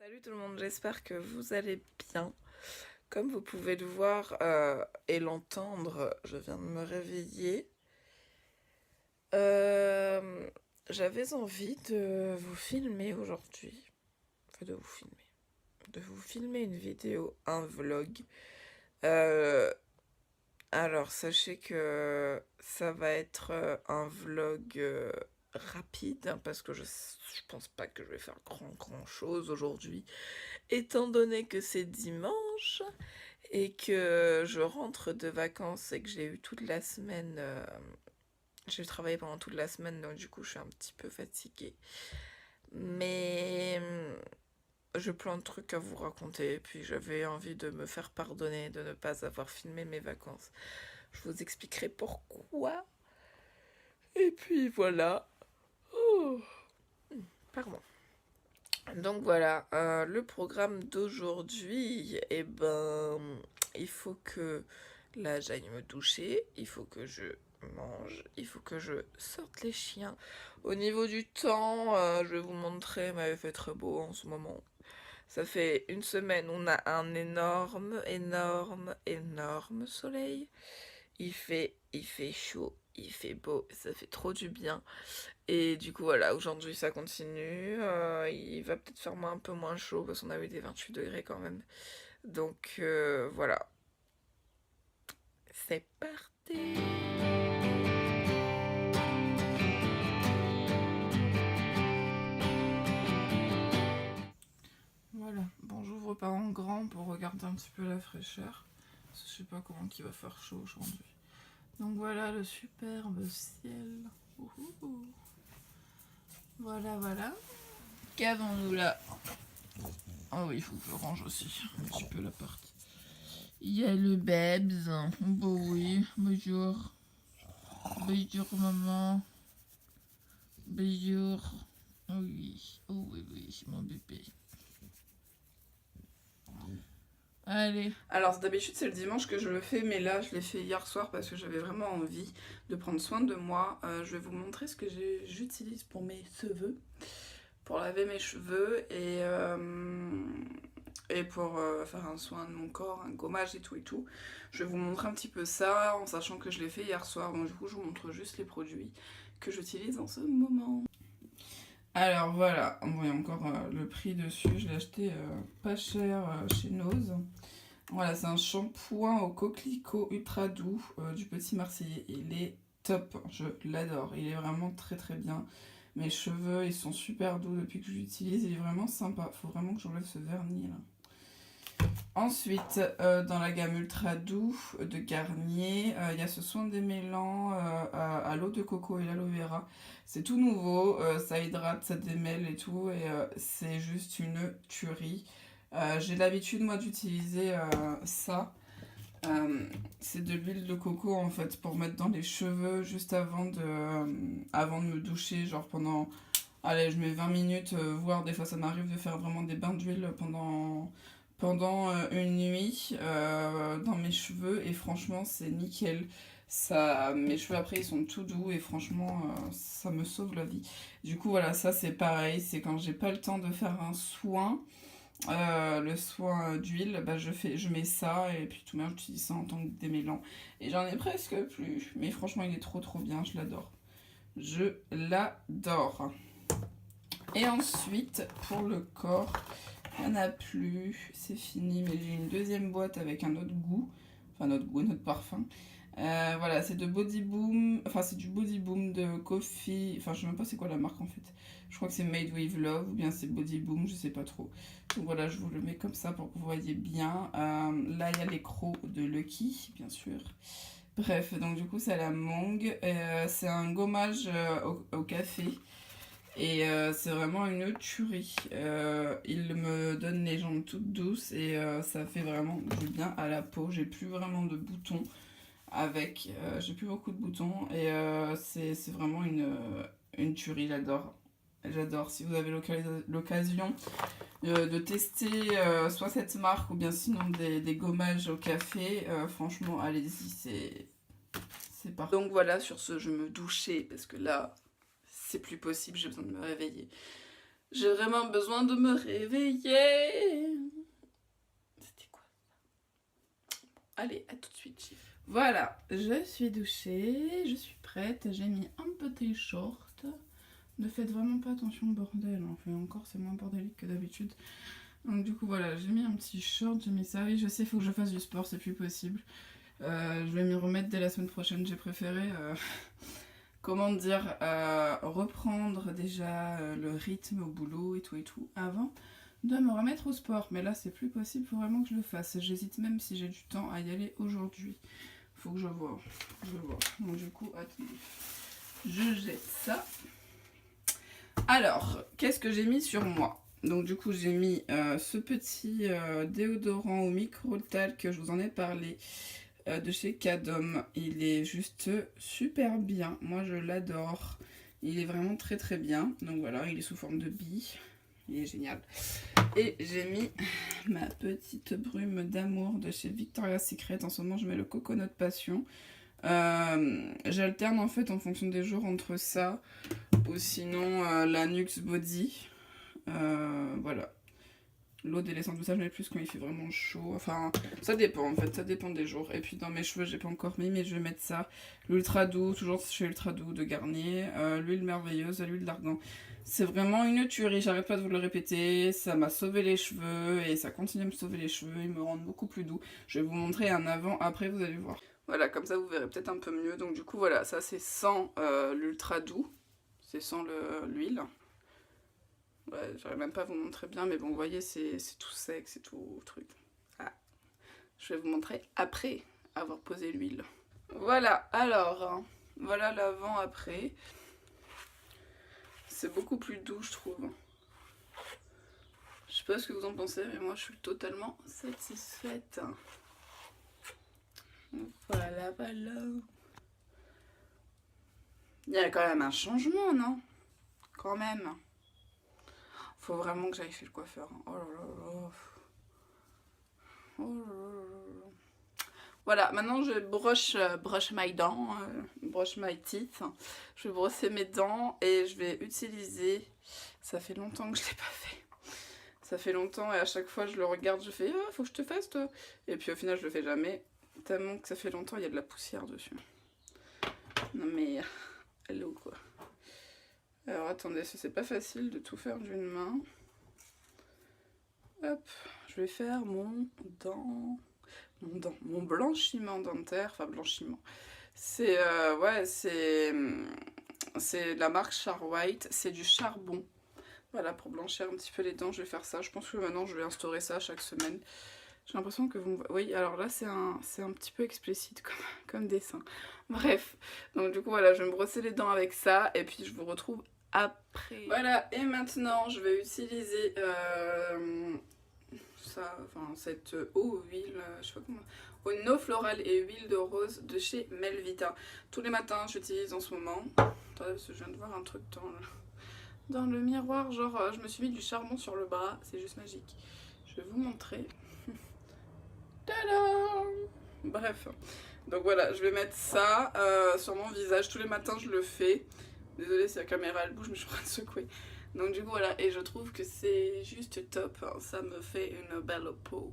Salut tout le monde, j'espère que vous allez bien. Comme vous pouvez le voir et l'entendre, je viens de me réveiller. Euh, J'avais envie de vous filmer aujourd'hui. Enfin, de vous filmer une vidéo, un vlog. Euh, alors, sachez que ça va être un vlog rapide, hein, parce que je pense pas que je vais faire grand chose aujourd'hui, étant donné que c'est dimanche et que je rentre de vacances et que j'ai eu toute la semaine, j'ai travaillé pendant toute la semaine, donc du coup je suis un petit peu fatiguée. Mais j'ai plein de trucs à vous raconter, et puis j'avais envie de me faire pardonner de ne pas avoir filmé mes vacances. Je vous expliquerai pourquoi. Et puis voilà. Oh, pardon. Donc voilà, le programme d'aujourd'hui, eh ben, il faut que là j'aille me doucher, il faut que je mange, il faut que je sorte les chiens. Au niveau du temps, je vais vous montrer, mais il fait très beau en ce moment. Ça fait une semaine, on a un énorme soleil. Il fait chaud, il fait beau, ça fait trop du bien. Et du coup, voilà, aujourd'hui ça continue. Il va peut-être faire un peu moins chaud parce qu'on a eu des 28 degrés quand même. Donc voilà, c'est parti! Voilà, bon, j'ouvre pas en grand pour regarder un petit peu la fraîcheur. Parce que je sais pas comment il va faire chaud aujourd'hui. Donc voilà le superbe ciel. Ouhou. Voilà. Qu'avons-nous là? Ah oui, il faut que je range aussi un petit peu la partie. Il y a le Babs. Bon oui, bonjour. Bonjour maman. Bonjour. Oh oui, mon bébé. Allez. Alors d'habitude c'est le dimanche que je le fais, mais là je l'ai fait hier soir parce que j'avais vraiment envie de prendre soin de moi. Je vais vous montrer ce que j'utilise pour mes cheveux, pour laver mes cheveux et pour faire un soin de mon corps, un gommage et tout. Je vais vous montrer un petit peu ça en sachant que je l'ai fait hier soir, donc du coup je vous montre juste les produits que j'utilise en ce moment. Alors voilà, bon, il y a encore le prix dessus, je l'ai acheté pas cher chez Nose. Voilà, c'est un shampoing au coquelicot ultra doux du Petit Marseillais. Il est top, je l'adore, il est vraiment très bien. Mes cheveux, ils sont super doux depuis que je l'utilise, il est vraiment sympa. Faut vraiment que j'enlève ce vernis là. Ensuite, dans la gamme ultra doux de Garnier, il y a ce soin démêlant à l'eau de coco et l'aloe vera. C'est tout nouveau, ça hydrate, ça démêle et tout, et c'est juste une tuerie. J'ai l'habitude moi d'utiliser ça. C'est de l'huile de coco en fait pour mettre dans les cheveux juste avant de me doucher, genre pendant, allez, je mets 20 minutes, voire des fois ça m'arrive de faire vraiment des bains d'huile pendant une nuit dans mes cheveux, et franchement c'est nickel. Ça, mes cheveux après ils sont tout doux et franchement ça me sauve la vie. Du coup voilà, ça c'est pareil, c'est quand j'ai pas le temps de faire un soin, le soin d'huile, bah je mets ça et puis tout le monde j'utilise ça en tant que démêlant. Et j'en ai presque plus, mais franchement il est trop bien, je l'adore. Je l'adore. Et ensuite pour le corps, il n'y en a plus, c'est fini, mais j'ai une deuxième boîte avec un autre goût, enfin notre goût, notre parfum. Voilà, c'est de Body Boom, enfin c'est du Body Boom de Coffee, enfin je sais même pas c'est quoi la marque en fait. Je crois que c'est Made with Love ou bien c'est Body Boom, je sais pas trop. Donc voilà, je vous le mets comme ça pour que vous voyez bien. Là il y a les crocs de Lucky, bien sûr. Bref, donc du coup c'est à la mangue. C'est un gommage au café. Et c'est vraiment une tuerie. Il me donne les jambes toutes douces et ça fait vraiment du bien à la peau. J'ai plus vraiment de boutons avec. J'ai plus beaucoup de boutons et c'est vraiment une tuerie. J'adore. J'adore. Si vous avez l'occasion de tester soit cette marque ou bien sinon des gommages au café, franchement, allez-y. C'est parfait. Donc voilà, sur ce, je me douchais parce que là, c'est plus possible, j'ai besoin de me réveiller. J'ai vraiment besoin de me réveiller. C'était quoi ça? Allez, à tout de suite, Chief. Voilà, je suis douchée, je suis prête, j'ai mis un petit short. Ne faites vraiment pas attention au bordel, enfin encore c'est moins bordélique que d'habitude. Donc du coup voilà, j'ai mis un petit short, j'ai mis ça, oui je sais, il faut que je fasse du sport, c'est plus possible. Je vais m'y remettre dès la semaine prochaine, j'ai préféré, comment dire, reprendre déjà le rythme au boulot et tout avant de me remettre au sport. Mais là c'est plus possible, il faut vraiment que je le fasse. J'hésite même si j'ai du temps à y aller aujourd'hui. Faut que je vois. Donc du coup, attendez. Je jette ça. Alors, qu'est-ce que j'ai mis sur moi? Donc du coup, j'ai mis ce petit déodorant au micro-talc, je vous en ai parlé, de chez Cadom. Il est juste super bien. Moi, je l'adore. Il est vraiment très très bien. Donc voilà, il est sous forme de bille. Il est génial. Et j'ai mis ma petite brume d'amour de chez Victoria's Secret. En ce moment, je mets le Coconut Passion. J'alterne en fait en fonction des jours entre ça ou sinon la Nuxe Body. Voilà. L'eau délaissante, tout ça, je mets plus quand il fait vraiment chaud. Enfin, ça dépend en fait, ça dépend des jours. Et puis dans mes cheveux, j'ai pas encore mis, mais je vais mettre ça. L'Ultra Doux, toujours chez Ultra Doux de Garnier. L'huile merveilleuse, l'huile d'argan. C'est vraiment une tuerie, j'arrête pas de vous le répéter. Ça m'a sauvé les cheveux et ça continue à me sauver les cheveux. Ils me rendent beaucoup plus doux. Je vais vous montrer un avant, après, vous allez voir. Voilà, comme ça vous verrez peut-être un peu mieux. Donc du coup, voilà, ça c'est sans l'Ultra Doux. C'est sans l'huile. Ouais, j'arrive même pas à vous montrer bien, mais bon, vous voyez, c'est tout sec, c'est tout truc. Ah. Je vais vous montrer après avoir posé l'huile. Voilà, alors, voilà l'avant-après. C'est beaucoup plus doux, je trouve. Je sais pas ce que vous en pensez, mais moi, je suis totalement satisfaite. Voilà, voilà. Il y a quand même un changement, non? Quand même. Faut vraiment que j'aille chez le coiffeur. Oh là là. Oh là là. Voilà, maintenant je brush my dents, brush my teeth. Je vais brosser mes dents et je vais utiliser... Ça fait longtemps que je l'ai pas fait. Ça fait longtemps et à chaque fois je le regarde, je fais « Ah, faut que je te fasse toi !» Et puis au final je le fais jamais. Tellement que ça fait longtemps, il y a de la poussière dessus. Non mais... Hello quoi. Alors attendez, c'est pas facile de tout faire d'une main. Hop, je vais faire mon blanchiment dentaire, enfin blanchiment. C'est ouais, c'est de la marque Char White, c'est du charbon. Voilà, pour blanchir un petit peu les dents, je vais faire ça. Je pense que maintenant je vais instaurer ça chaque semaine. J'ai l'impression que vous... Oui, alors là c'est un petit peu explicite comme dessin. Bref, donc du coup voilà, je vais me brosser les dents avec ça et puis je vous retrouve après. Voilà, et maintenant je vais utiliser ça, enfin cette eau, huile, je sais pas comment... Eau florale et huile de rose de chez Melvita. Tous les matins j'utilise en ce moment. Attendez, parce que je viens de voir un truc dans le miroir, genre je me suis mis du charbon sur le bras, c'est juste magique. Je vais vous montrer. Tadam! Bref, donc voilà, je vais mettre ça sur mon visage. Tous les matins je le fais. Désolée si la caméra elle bouge, mais je suis en train de secouer. Donc du coup voilà, et je trouve que c'est juste top, hein. Ça me fait une belle peau.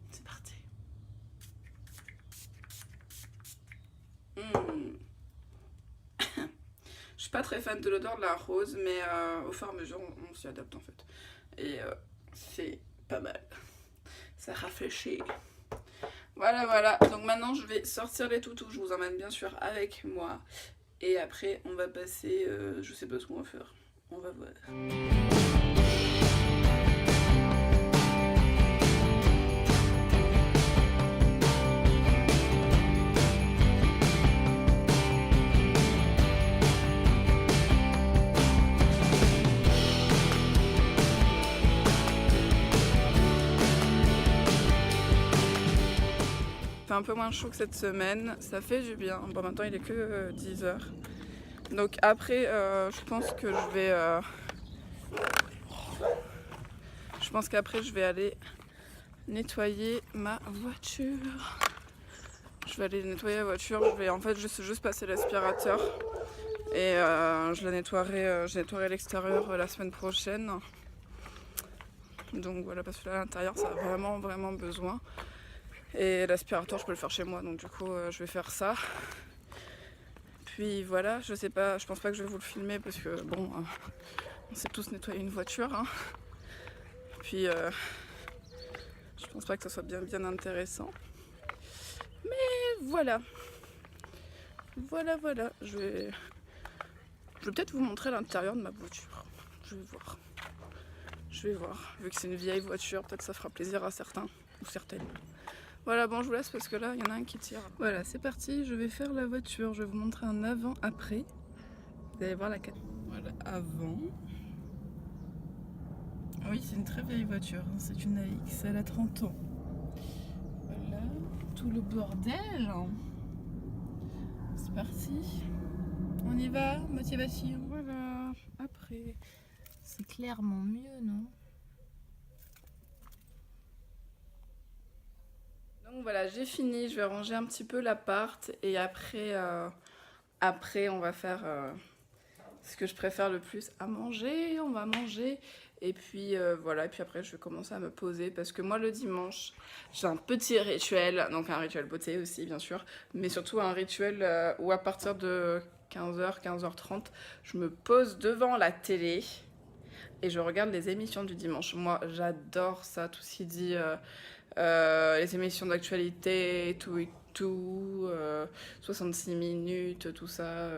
C'est parti. Je suis pas très fan de l'odeur de la rose, mais au fur et à mesure on s'y adapte en fait. Et c'est pas mal. Ça rafraîchit. Voilà, voilà. Donc maintenant je vais sortir les toutous. Je vous emmène bien sûr avec moi. Et après on va passer, je sais pas ce qu'on va faire. On va voir. Il fait un peu moins chaud que cette semaine, ça fait du bien. Bon, maintenant il est que 10h. Donc après, je pense que je vais... Je pense qu'après je vais aller nettoyer ma voiture. Je vais aller nettoyer la voiture, je vais en fait juste passer l'aspirateur. Et je nettoierai l'extérieur la semaine prochaine. Donc voilà, parce que là à l'intérieur ça a vraiment besoin. Et l'aspirateur je peux le faire chez moi, donc du coup je vais faire ça. Puis voilà, je sais pas, je pense pas que je vais vous le filmer parce que bon, on sait tous nettoyer une voiture. Hein. Puis je pense pas que ça soit bien intéressant. Mais voilà. Voilà. Je vais peut-être vous montrer l'intérieur de ma voiture. Je vais voir. Vu que c'est une vieille voiture, peut-être ça fera plaisir à certains ou certaines. Voilà, bon, je vous laisse parce que là, il y en a un qui tire. Voilà, c'est parti, je vais faire la voiture. Je vais vous montrer un avant-après. Vous allez voir la carte. Voilà, avant. Oui, c'est une très vieille voiture. Hein. C'est une AX, elle a 30 ans. Voilà, tout le bordel. C'est parti. On y va, motivation. Voilà, après. C'est clairement mieux, non? Donc voilà, j'ai fini. Je vais ranger un petit peu l'appart. Et après on va faire ce que je préfère le plus à manger. On va manger. Et puis voilà, et puis après je vais commencer à me poser parce que moi le dimanche j'ai un petit rituel, donc un rituel beauté aussi bien sûr, mais surtout un rituel où à partir de 15h, 15h30, je me pose devant la télé et je regarde les émissions du dimanche. Moi j'adore ça, tout ce qui dit les émissions d'actualité, tout et tout, 66 minutes, tout ça,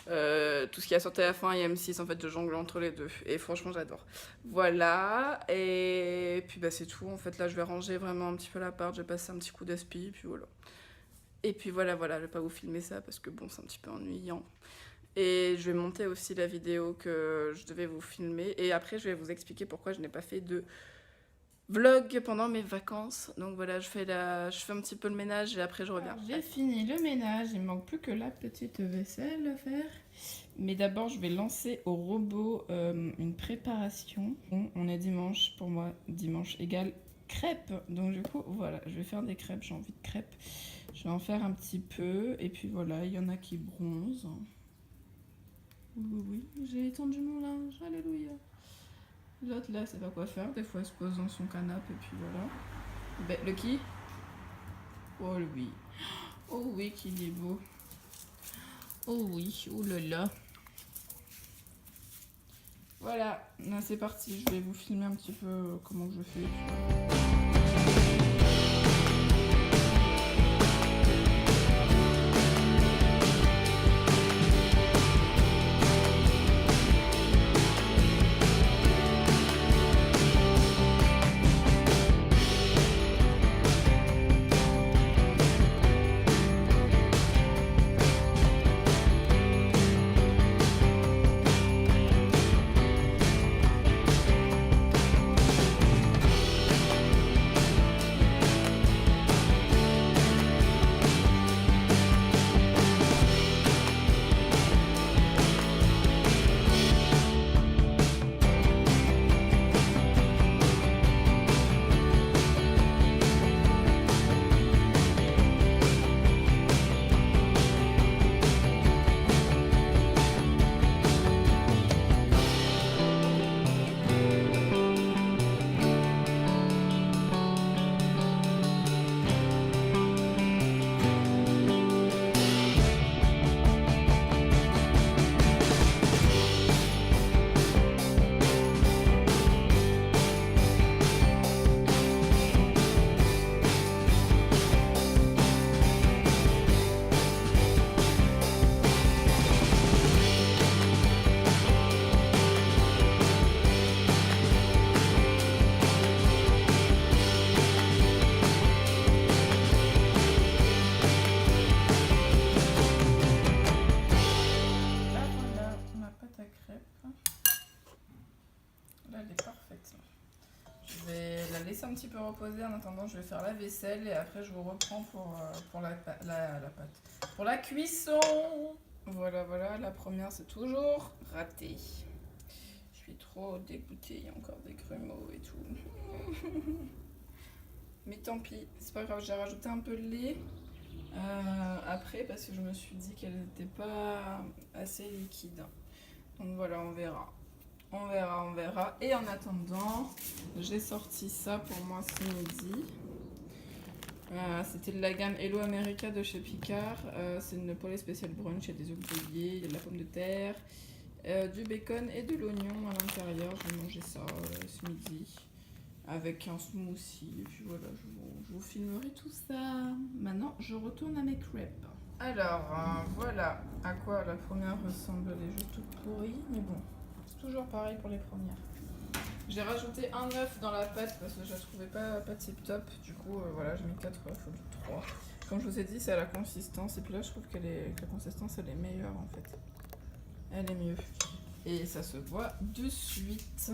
tout ce qui a sur TF1 et M6, en fait, je jongle entre les deux. Et franchement, j'adore. Voilà, et puis bah, c'est tout. En fait, là, je vais ranger vraiment un petit peu l'appart, je vais passer un petit coup d'aspi, puis voilà. Et puis voilà, je vais pas vous filmer ça parce que bon, c'est un petit peu ennuyant. Et je vais monter aussi la vidéo que je devais vous filmer. Et après, je vais vous expliquer pourquoi je n'ai pas fait de vlog pendant mes vacances. Donc voilà, je fais un petit peu le ménage et après je reviens. J'ai fini le ménage, il me manque plus que la petite vaisselle à faire. Mais d'abord, je vais lancer au robot une préparation. Bon, on est dimanche, pour moi, dimanche égale crêpes. Donc du coup, voilà, je vais faire des crêpes, j'ai envie de crêpes. Je vais en faire un petit peu et puis voilà, il y en a qui bronzent. Oui, j'ai étendu mon linge, alléluia. L'autre là, c'est pas quoi faire. Des fois, elle se pose dans son canapé et puis voilà. Ben, le qui? Oh oui. Oh oui, qu'il est beau. Oh oui, oh là là. Voilà, là c'est parti. Je vais vous filmer un petit peu comment je fais. Un petit peu reposer. En attendant, je vais faire la vaisselle et après je vous reprends pour la pâte. Pour la cuisson. Voilà, la première c'est toujours raté. Je suis trop dégoûtée, il y a encore des grumeaux et tout. Mais tant pis, c'est pas grave, j'ai rajouté un peu de lait. Après, parce que je me suis dit qu'elle n'était pas assez liquide. Donc voilà, on verra. On verra, on verra. Et en attendant, j'ai sorti ça pour moi ce midi. C'était de la gamme Hello America de chez Picard. C'est une poêlée spéciale brunch, il y a des œufs brouillés, il y a de la pomme de terre, du bacon et de l'oignon à l'intérieur. Je vais manger ça ce midi avec un smoothie. Et puis voilà, je vous filmerai tout ça. Maintenant, je retourne à mes crêpes. Alors, voilà à quoi la première ressemble. Elle est juste toute pourrie, mais bon, c'est toujours pareil pour les premières. J'ai rajouté un œuf dans la pâte parce que je la trouvais pas tip top. Du coup, voilà, j'ai mis 4 œufs au lieu de 3. Comme je vous ai dit, c'est à la consistance. Et puis là, je trouve que la consistance, elle est meilleure en fait. Elle est mieux. Et ça se voit de suite.